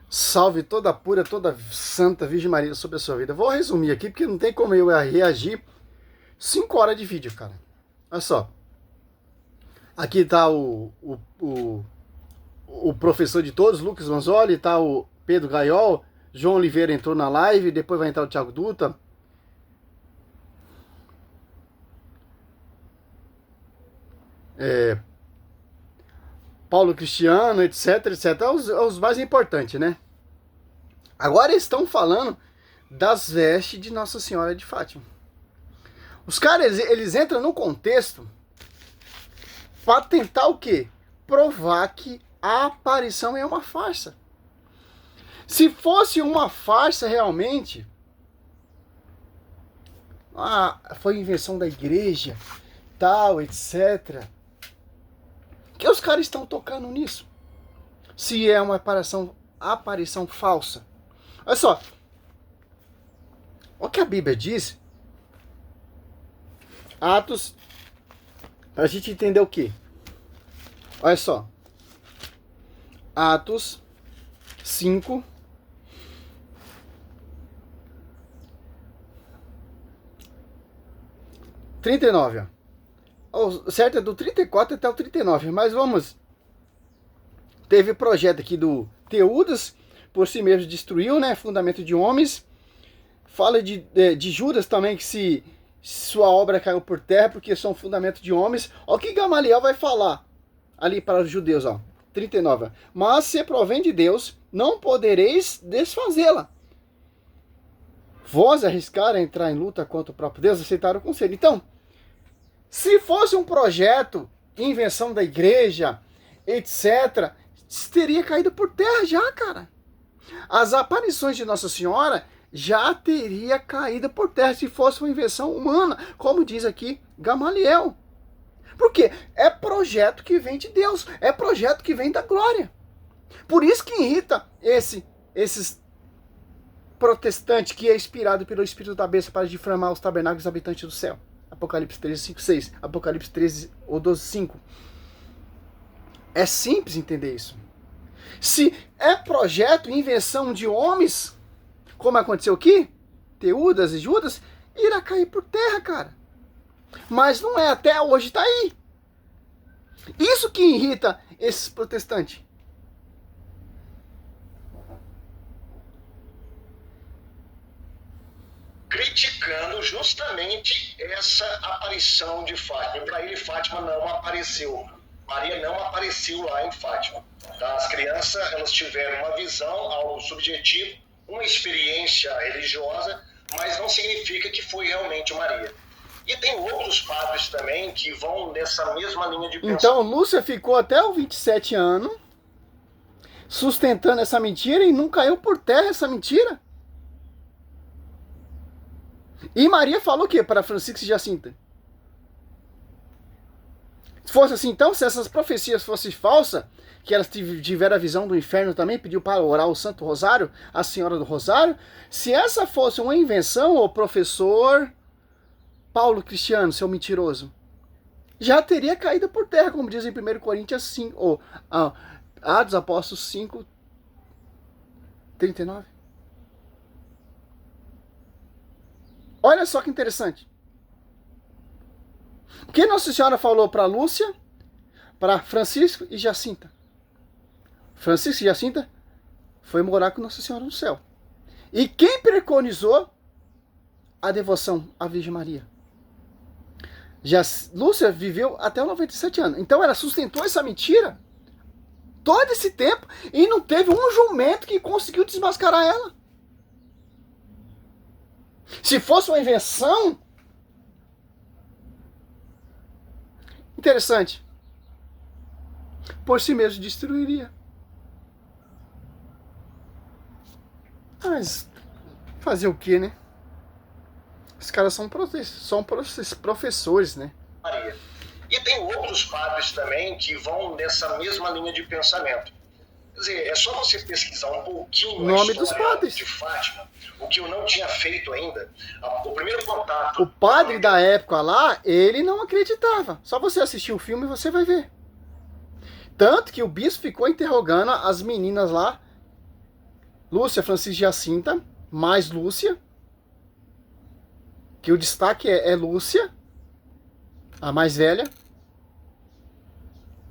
Salve toda pura, toda santa Virgem Maria sobre a sua vida. Vou resumir aqui, porque não tem como eu reagir 5 horas de vídeo, cara. Olha só. Aqui tá o professor de todos, Lucas Manzoli, tá o Pedro Gaiol, João Oliveira entrou na live, depois vai entrar o Thiago Dutra. Paulo Cristiano, etc, etc. Os mais importantes, né? Agora eles estão falando das vestes de Nossa Senhora de Fátima. Os caras, eles entram no contexto para tentar o quê? Provar que a aparição é uma farsa. Se fosse uma farsa realmente, foi invenção da igreja, tal, etc. Que os caras estão tocando nisso? Se é uma aparição falsa. Olha só. O que a Bíblia diz, Atos, para a gente entender o quê? Olha só. Atos 5, 39, ó. O certo é do 34 até o 39, mas vamos. Teve projeto aqui do Teudas, por si mesmo destruiu, né? Fundamento de homens. Fala de Judas também, que se sua obra caiu por terra, porque são fundamento de homens. Olha o que Gamaliel vai falar ali para os judeus, ó. 39. Mas se provém de Deus, não podereis desfazê-la. Vós arriscaram entrar em luta contra o próprio Deus, aceitaram o conselho. Então, se fosse um projeto, invenção da igreja, etc., teria caído por terra já, cara. As aparições de Nossa Senhora já teria caído por terra se fosse uma invenção humana, como diz aqui Gamaliel. Por quê? É projeto que vem de Deus, é projeto que vem da glória. Por isso que irrita esses protestantes que é inspirado pelo Espírito da besta para difamar os tabernáculos habitantes do céu. Apocalipse 13, 5, 6. Apocalipse 13 ou 12, 5. É simples entender isso. Se é projeto, invenção de homens, como aconteceu aqui, Teudas e Judas, irá cair por terra, cara. Mas não é, até hoje tá aí. Isso que irrita esses protestantes. Criticando justamente essa aparição de Fátima. Para ele, Fátima não apareceu. Maria não apareceu lá em Fátima. Tá? As crianças, elas tiveram uma visão, algo subjetivo, uma experiência religiosa, mas não significa que foi realmente Maria. E tem outros padres também que vão nessa mesma linha de pensamento. Então, Lúcia ficou até os 27 anos sustentando essa mentira e não caiu por terra essa mentira. E Maria falou o quê para Francisco e Jacinta? Se fosse assim, então, se essas profecias fossem falsas, que elas tiveram a visão do inferno também, pediu para orar o Santo Rosário, a Senhora do Rosário, se essa fosse uma invenção, o professor Paulo Cristiano, seu mentiroso, já teria caído por terra, como diz em 1 Coríntios 5, ou Atos Apóstolos 5, 39. Olha só que interessante. O que Nossa Senhora falou para Lúcia, para Francisco e Jacinta? Francisco e Jacinta foi morar com Nossa Senhora no céu. E quem preconizou a devoção à Virgem Maria? Lúcia viveu até os 97 anos. Então ela sustentou essa mentira todo esse tempo e não teve um jumento que conseguiu desmascarar ela. Se fosse uma invenção, interessante, por si mesmo destruiria. Mas fazer o que, né? Os caras são professores, né? Maria. E tem outros padres também que vão nessa mesma linha de pensamento. Quer dizer, é só você pesquisar um pouquinho o nome dos padres de Fátima, o que eu não tinha feito ainda. O primeiro contato... O padre da época lá, ele não acreditava. Só você assistir o filme e você vai ver. Tanto que o bispo ficou interrogando as meninas lá Lúcia Francisca Jacinta, mais Lúcia, que o destaque é Lúcia, a mais velha,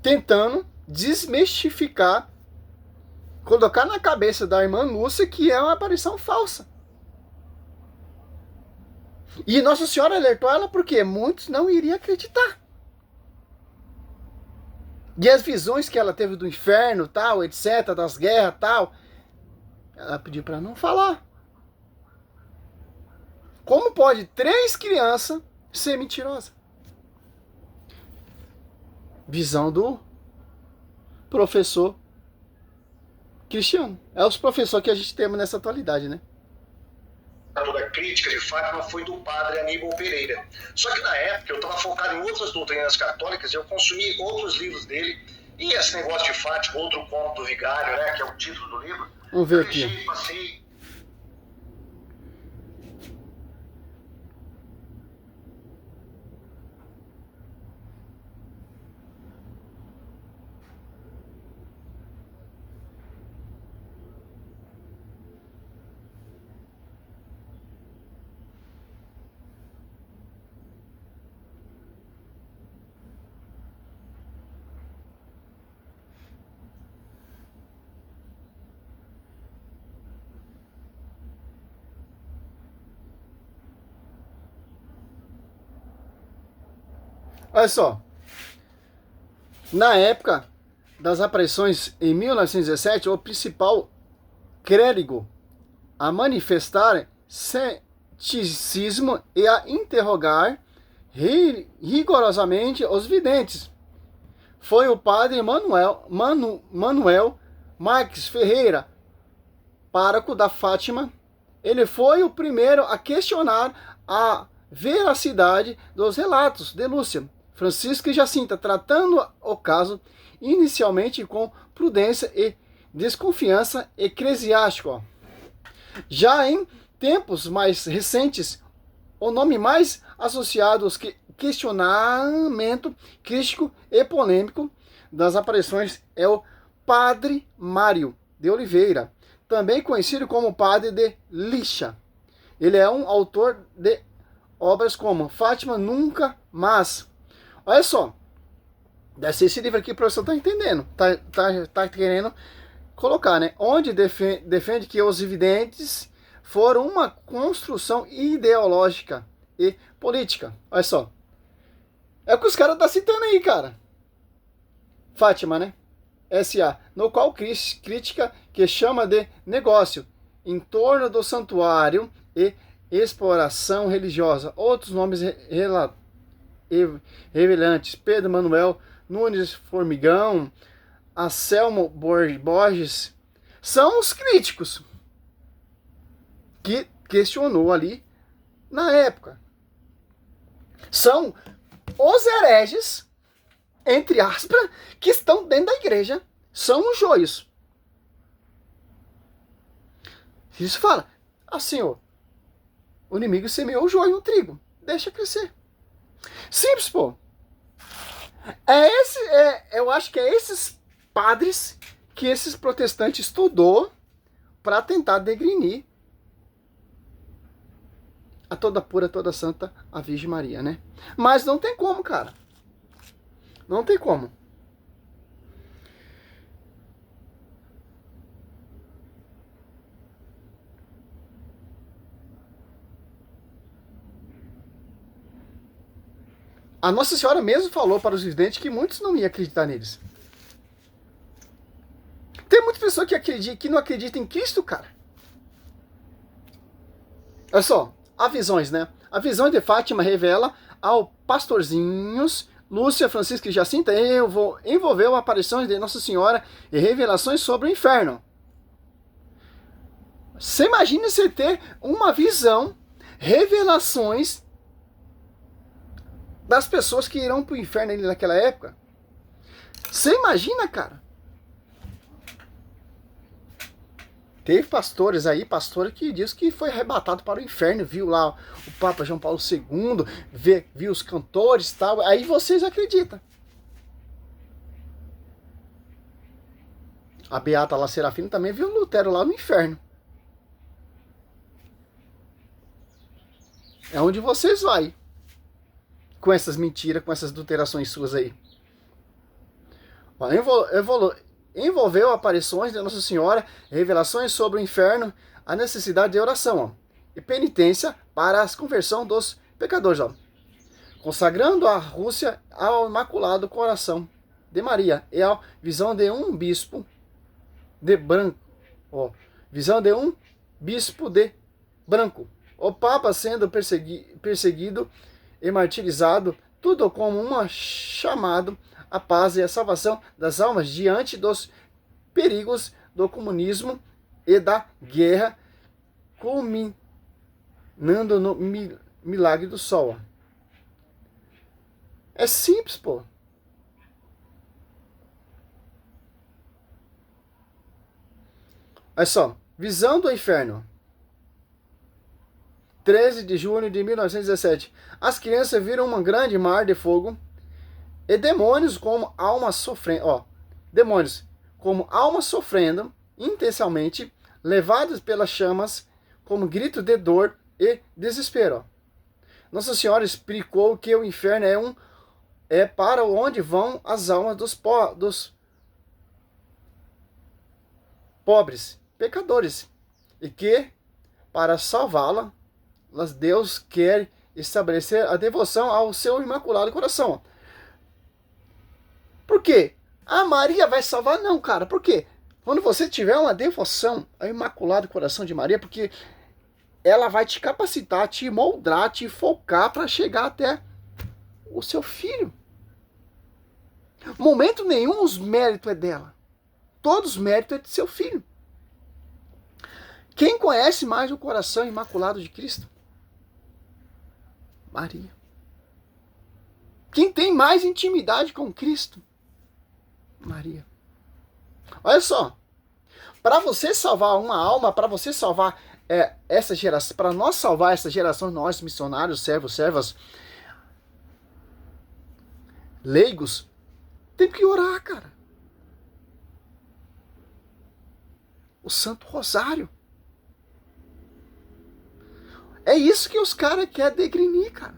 tentando desmistificar, colocar na cabeça da irmã Lúcia que é uma aparição falsa. E Nossa Senhora alertou ela porque muitos não iriam acreditar. E as visões que ela teve do inferno, tal, etc, das guerras, tal, ela pediu para não falar. Como pode 3 crianças ser mentirosas? Visão do professor Cristiano. É os professores que a gente tem nessa atualidade, né? Toda a crítica de Fátima foi do padre Aníbal Pereira. Só que na época eu estava focado em outras doutrinas católicas e eu consumi outros livros dele. E esse negócio de Fátima, outro conto do Vigário, né, que é o título do livro. Vamos ver aqui. Passei. Olha só. Na época das aparições em 1917, o principal clérigo a manifestar ceticismo e a interrogar rigorosamente os videntes foi o padre Manuel Marques Ferreira, pároco da Fátima. Ele foi o primeiro a questionar a veracidade dos relatos de Lúcia Francisca e Jacinta, tratando o caso inicialmente com prudência e desconfiança eclesiástica. Já em tempos mais recentes, o nome mais associado aos questionamento crítico e polêmico das aparições é o Padre Mário de Oliveira, também conhecido como Padre de Lixa. Ele é um autor de obras como Fátima Nunca Mais. Olha só, deve ser esse livro aqui, o professor está entendendo, tá querendo colocar, né? Onde defende que os videntes foram uma construção ideológica e política. Olha só. É o que os caras estão citando aí, cara. Fátima, né? S.A., no qual crítica que chama de negócio em torno do santuário e exploração religiosa. Outros nomes revelantes: Pedro Manuel Nunes Formigão, Anselmo Borges, são os críticos que questionou ali na época. São os hereges, entre aspas, que estão dentro da igreja, são os joios. Isso fala, assim, ó, o inimigo semeou o joio no trigo, deixa crescer. Simples, pô. Eu acho que é esses padres que esses protestantes estudou para tentar degrinir a toda pura, toda santa, a Virgem Maria, né? Mas não tem como, cara. Não tem como. A Nossa Senhora mesmo falou para os videntes que muitos não iam acreditar neles. Tem muita pessoa que não acredita em Cristo, cara. Olha só, há visões, né? A visão de Fátima revela ao pastorzinhos Lúcia Francisca e Jacinta envolveu aparições de Nossa Senhora e revelações sobre o inferno. Você imagina você ter uma visão, revelações das pessoas que irão para o inferno ali naquela época? Você imagina, cara? Teve pastores aí, pastor que diz que foi arrebatado para o inferno, viu lá o Papa João Paulo II, viu os cantores e tal, aí vocês acreditam. A Beata lá Serafina também viu Lutero lá no inferno. É onde vocês vai com essas mentiras, com essas adulterações suas aí. Ó, envolveu aparições de Nossa Senhora, revelações sobre o inferno, a necessidade de oração, ó, e penitência para a conversão dos pecadores, ó, consagrando a Rússia ao Imaculado Coração de Maria e a visão de um bispo de branco, ó, visão de um bispo de branco, o Papa sendo perseguido e martirizado, tudo como um chamado à paz e à salvação das almas diante dos perigos do comunismo e da guerra, culminando no milagre do sol. É simples, pô. Olha só, visão do inferno. 13 de junho de 1917. As crianças viram um grande mar de fogo e demônios como almas sofrendo, ó, demônios como almas sofrendo intensamente, levados pelas chamas, como grito de dor e desespero. Ó. Nossa Senhora explicou que o inferno é para onde vão as almas dos pobres, pecadores, e que para salvá-la, Deus quer estabelecer a devoção ao seu Imaculado Coração. Por quê? A Maria vai salvar? Não, cara. Por quê? Quando você tiver uma devoção ao Imaculado Coração de Maria, porque ela vai te capacitar, te moldar, te focar para chegar até o seu filho. Momento nenhum os méritos é dela. Todos os méritos é de seu filho. Quem conhece mais o coração imaculado de Cristo? Maria. Quem tem mais intimidade com Cristo? Maria. Olha só. Para você salvar uma alma, para você salvar essa geração, para nós salvar essa geração, nós missionários, servos, servas, leigos, tem que orar, cara. O Santo Rosário. É isso que os caras querem degrinir, cara.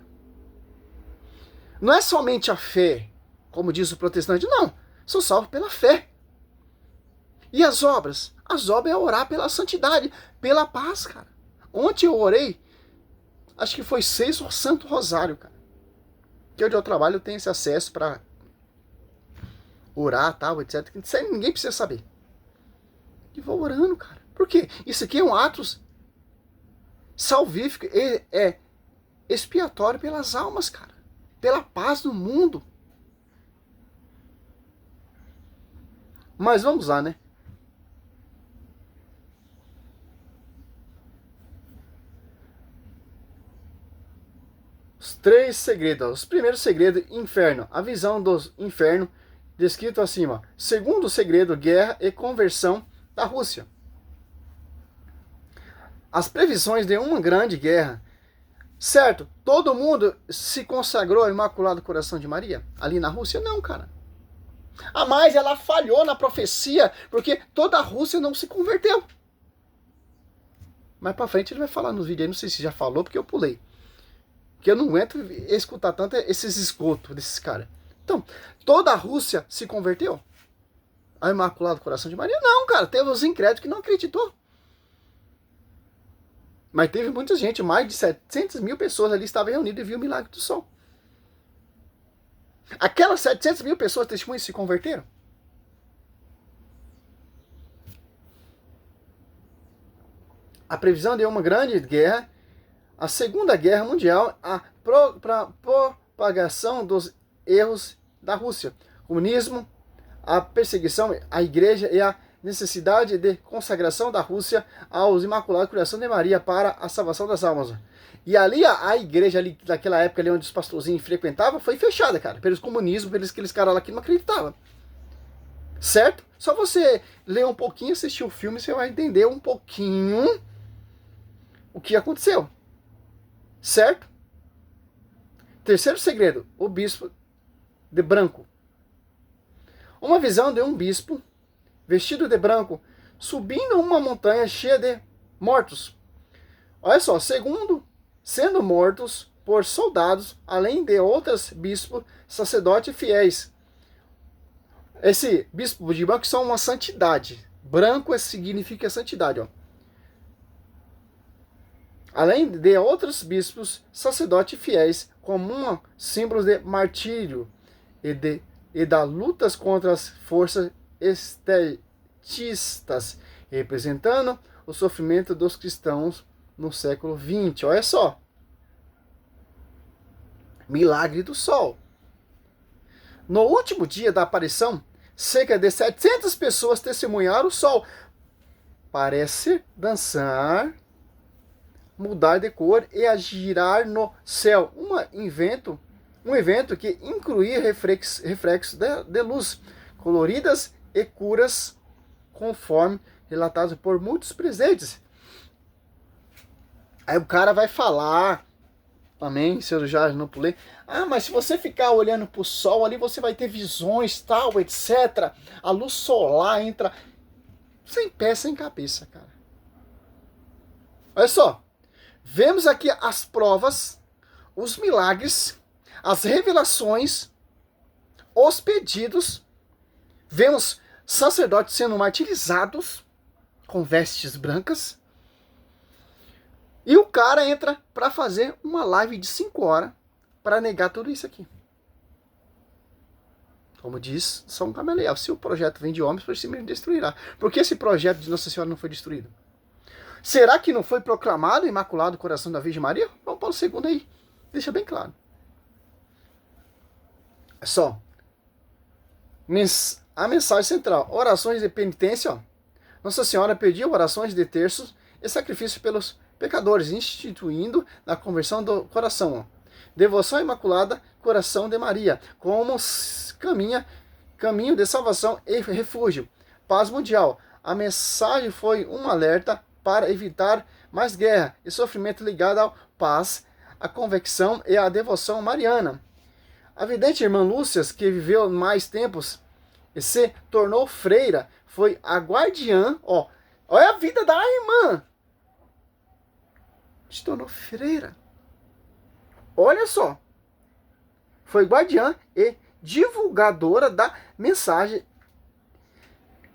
Não é somente a fé, como diz o protestante, não. Sou salvo pela fé. E as obras? As obras é orar pela santidade, pela paz, cara. Ontem eu orei, acho que foi 6 o Santo Rosário, cara. Que onde eu trabalho eu tenho esse acesso para orar, tal, etc. Isso aí ninguém precisa saber. E vou orando, cara. Por quê? Isso aqui é um ato salvífico, é expiatório pelas almas, cara. Pela paz no mundo. Mas vamos lá, né? Os 3 segredos. O primeiro segredo, inferno. A visão do inferno, descrito acima. Segundo segredo, guerra e conversão da Rússia. As previsões de uma grande guerra. Certo, todo mundo se consagrou ao Imaculado Coração de Maria? Ali na Rússia? Não, cara. A mais, ela falhou na profecia, porque toda a Rússia não se converteu. Mais pra frente ele vai falar nos vídeos aí, não sei se já falou, porque eu pulei. Porque eu não aguento escutar tanto esses esgotos desses caras. Então, toda a Rússia se converteu ao Imaculado Coração de Maria? Não, cara, teve os incrédulos que não acreditou. Mas teve muita gente, mais de 700 mil pessoas ali estavam reunidas e viu o milagre do sol. Aquelas 700 mil pessoas testemunhas se converteram? A previsão de uma grande guerra, a Segunda Guerra Mundial, a propagação dos erros da Rússia, comunismo, a perseguição à igreja e a necessidade de consagração da Rússia aos Imaculados Coração de Maria para a salvação das almas. E ali a igreja ali, daquela época ali onde os pastorzinhos frequentavam foi fechada, cara, pelos comunismos, pelos aqueles caras lá que não acreditavam. Certo? Só você ler um pouquinho, assistir o filme, você vai entender um pouquinho o que aconteceu. Certo? Terceiro segredo, o bispo de branco. Uma visão de um bispo vestido de branco, subindo uma montanha cheia de mortos. Olha só, segundo sendo mortos por soldados, além de outros bispos, sacerdotes fiéis. Esse bispo de branco são uma santidade. Branco significa santidade, ó. Além de outros bispos, sacerdotes fiéis, como um símbolo de martírio e da lutas contra as forças estetistas, representando o sofrimento dos cristãos no século XX. Olha só. Milagre do Sol. No último dia da aparição, cerca de 700 pessoas testemunharam o Sol. Parece dançar, mudar de cor e a girar no céu. Um evento que incluía reflexos de luz coloridas e curas, conforme relatado por muitos presentes. Aí o cara vai falar também, se eu já não pulei. Ah, mas se você ficar olhando para o sol ali, você vai ter visões, tal, etc. A luz solar entra sem pé, sem cabeça, cara. Olha só. Vemos aqui as provas, os milagres, as revelações, os pedidos. Vemos sacerdotes sendo martirizados com vestes brancas. E o cara entra para fazer uma live de 5 horas para negar tudo isso aqui. Como diz São Gamaliel, se o projeto vem de homens, por cima ele destruirá. Por que esse projeto de Nossa Senhora não foi destruído? Será que não foi proclamado o Imaculado Coração da Virgem Maria? Vamos para o segundo aí. Deixa bem claro. É só. A mensagem central. Orações de penitência. Ó. Nossa Senhora pediu orações de terços e sacrifício pelos pecadores, instituindo na conversão do coração. Ó. Devoção Imaculada, Coração de Maria, como caminho de salvação e refúgio. Paz mundial. A mensagem foi um alerta para evitar mais guerra e sofrimento ligado à paz, à convecção e à devoção mariana. A vidente irmã Lúcia, que viveu mais tempos e se tornou freira, foi a guardiã. Ó, olha a vida da irmã. Se tornou freira. Olha só. Foi guardiã e divulgadora da mensagem,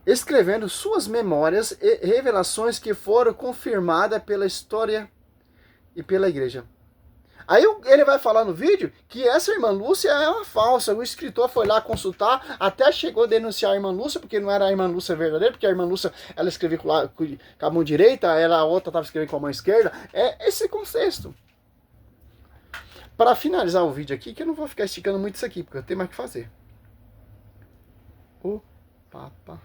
escrevendo suas memórias e revelações que foram confirmadas pela história e pela igreja. Aí ele vai falar no vídeo que essa irmã Lúcia é uma falsa. O escritor foi lá consultar, até chegou a denunciar a irmã Lúcia, porque não era a irmã Lúcia verdadeira, porque a irmã Lúcia, ela escrevia com a mão direita, a outra estava escrevendo com a mão esquerda. É esse contexto. Para finalizar o vídeo aqui, que eu não vou ficar esticando muito isso aqui, porque eu tenho mais o que fazer. O Papa.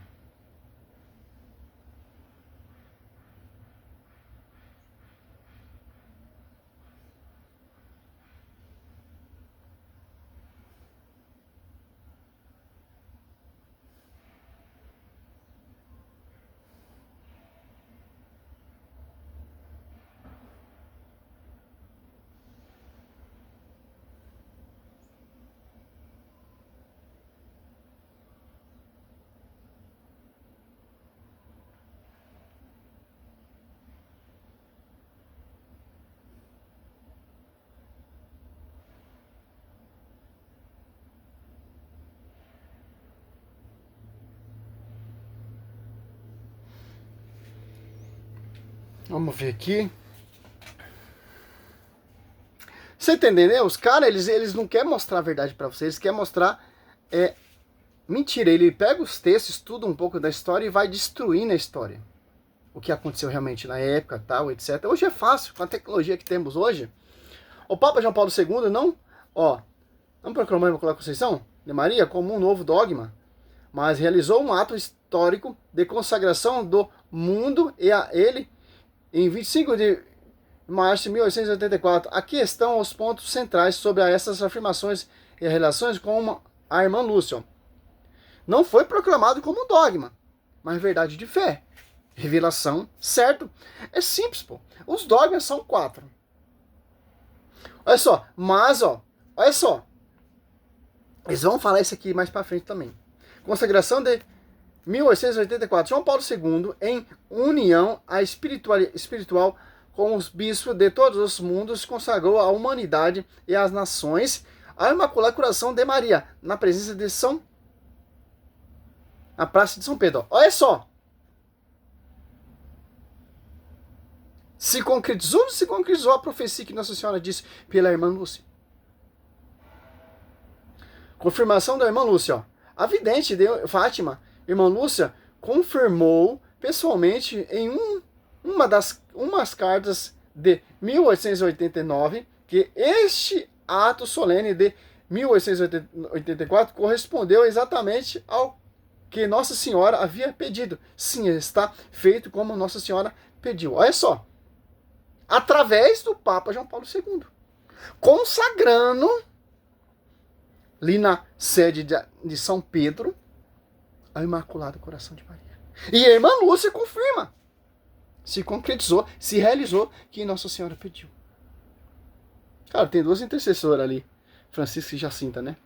Vamos ver aqui. Você entendeu? Os caras, eles não querem mostrar a verdade pra vocês, eles querem mostrar mentira. Ele pega os textos, estuda um pouco da história e vai destruindo a história. O que aconteceu realmente na época, tal, etc. Hoje é fácil, com a tecnologia que temos hoje. O Papa João Paulo II não proclamou a Imaculada Conceição de Maria como um novo dogma, mas realizou um ato histórico de consagração do mundo e a ele em 25 de março de 1884. Aqui estão os pontos centrais sobre essas afirmações e relações com a irmã Lúcia. Não foi proclamado como um dogma, mas verdade de fé. Revelação, certo? É simples, pô. Os dogmas são 4. Olha só, mas, olha só. Eles vão falar isso aqui mais pra frente também. Consagração de 1884. João Paulo II, em união à espiritual com os bispos de todos os mundos, consagrou a humanidade e as nações ao Imaculado Coração de Maria, na presença de na Praça de São Pedro. Olha só. Se concretizou ou não se concretizou a profecia que Nossa Senhora disse pela irmã Lúcia? Confirmação da irmã Lúcia, ó. A vidente de Fátima, irmã Lúcia, confirmou pessoalmente em umas cartas de 1889 que este ato solene de 1884 correspondeu exatamente ao que Nossa Senhora havia pedido. Sim, está feito como Nossa Senhora pediu. Olha só. Através do Papa João Paulo II. Consagrando ali na sede de São Pedro ao Imaculado Coração de Maria. E a irmã Lúcia confirma. Se concretizou, se realizou que Nossa Senhora pediu. Cara, tem duas intercessoras ali. Francisca e Jacinta, né?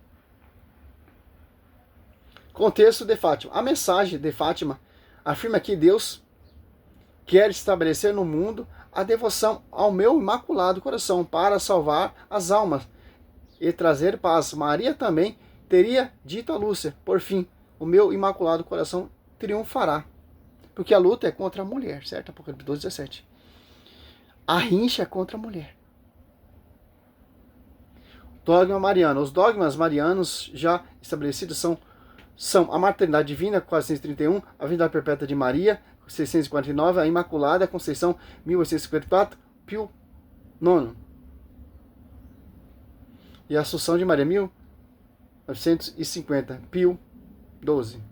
Contexto de Fátima. A mensagem de Fátima afirma que Deus quer estabelecer no mundo a devoção ao meu Imaculado Coração para salvar as almas e trazer paz. Maria também teria dito a Lúcia, por fim, o meu Imaculado Coração triunfará. Porque a luta é contra a mulher, certo? Apocalipse 12:17. A rincha é contra a mulher. Dogma mariano. Os dogmas marianos já estabelecidos são a maternidade divina, 431, a vida perpétua de Maria, 649, a Imaculada Conceição, 1854, Pio IX. E a Assunção de Maria, 1950, Pio XII.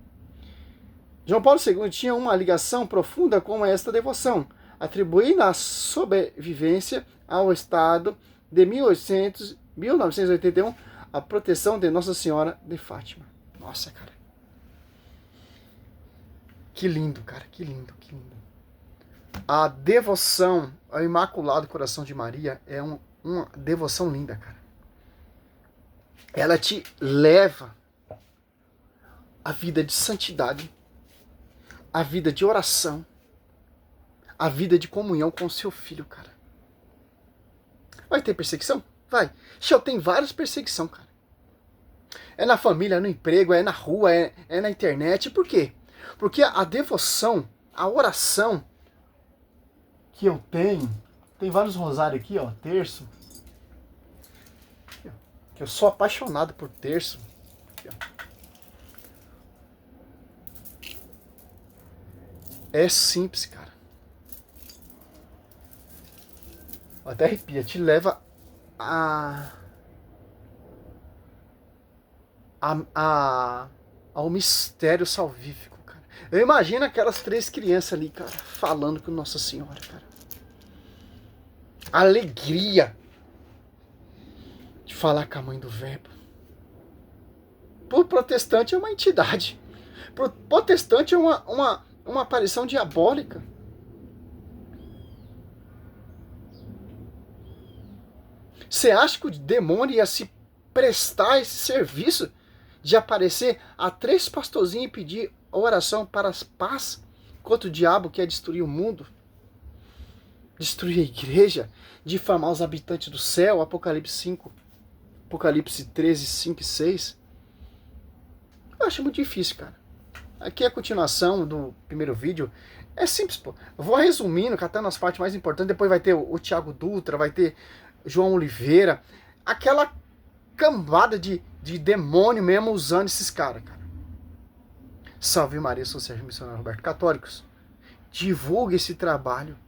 João Paulo II tinha uma ligação profunda com esta devoção, atribuindo a sobrevivência ao Estado de 1981 a proteção de Nossa Senhora de Fátima. Nossa, cara. Que lindo, cara. Que lindo, que lindo. A devoção ao Imaculado Coração de Maria é uma devoção linda, cara. Ela te leva à vida de santidade, à vida de oração, à vida de comunhão com o seu filho, cara. Vai ter perseguição? Vai. Eu tenho várias perseguições, cara. É na família, é no emprego, é na rua, é na internet. Por quê? Porque a devoção, a oração que eu tenho, tem vários rosários aqui, ó, terço. Que eu sou apaixonado por terço. Aqui, ó. É simples, cara. Até arrepia, te leva ao mistério salvífico, cara. Eu imagino aquelas 3 crianças ali, cara, falando com Nossa Senhora, cara. A alegria de falar com a mãe do Verbo. Pro protestante é uma entidade. Pro protestante é uma aparição diabólica. Você acha que o demônio ia se prestar esse serviço de aparecer a 3 pastorzinhos e pedir oração para as paz, enquanto o diabo quer destruir o mundo, destruir a igreja, difamar os habitantes do céu, Apocalipse 13, 5 e 6? Eu acho muito difícil, cara. Aqui é a continuação do primeiro vídeo. É simples, pô. Eu vou resumindo, catando as partes mais importantes. Depois vai ter o Tiago Dutra, vai ter João Oliveira. Aquela cambada de demônio mesmo usando esses caras, cara. Salve Maria, sou Sérgio Missionário Roberto. Católicos, divulgue esse trabalho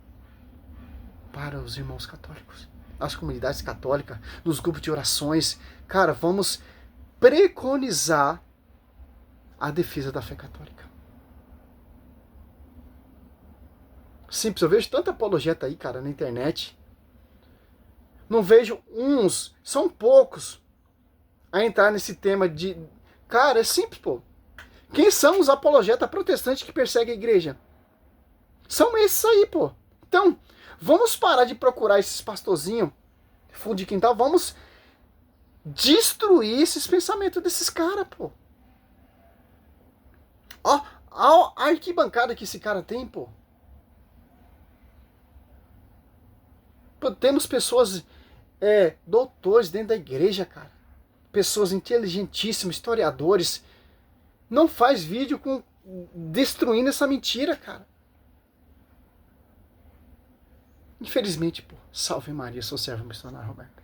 para os irmãos católicos, nas comunidades católicas, nos grupos de orações. Cara, vamos preconizar a defesa da fé católica. Simples, eu vejo tanta apologeta aí, cara, na internet. Não vejo uns, são poucos, a entrar nesse tema de... Cara, é simples, pô. Quem são os apologetas protestantes que perseguem a igreja? São esses aí, pô. Então, vamos parar de procurar esses pastorzinhos, fundo de quintal, vamos destruir esses pensamentos desses caras, pô. Ó, a arquibancada que esse cara tem, pô. Temos pessoas, doutores dentro da igreja, cara. Pessoas inteligentíssimas, historiadores. Não faz vídeo destruindo essa mentira, cara. Infelizmente, pô, salve Maria, sou servo missionário Roberto.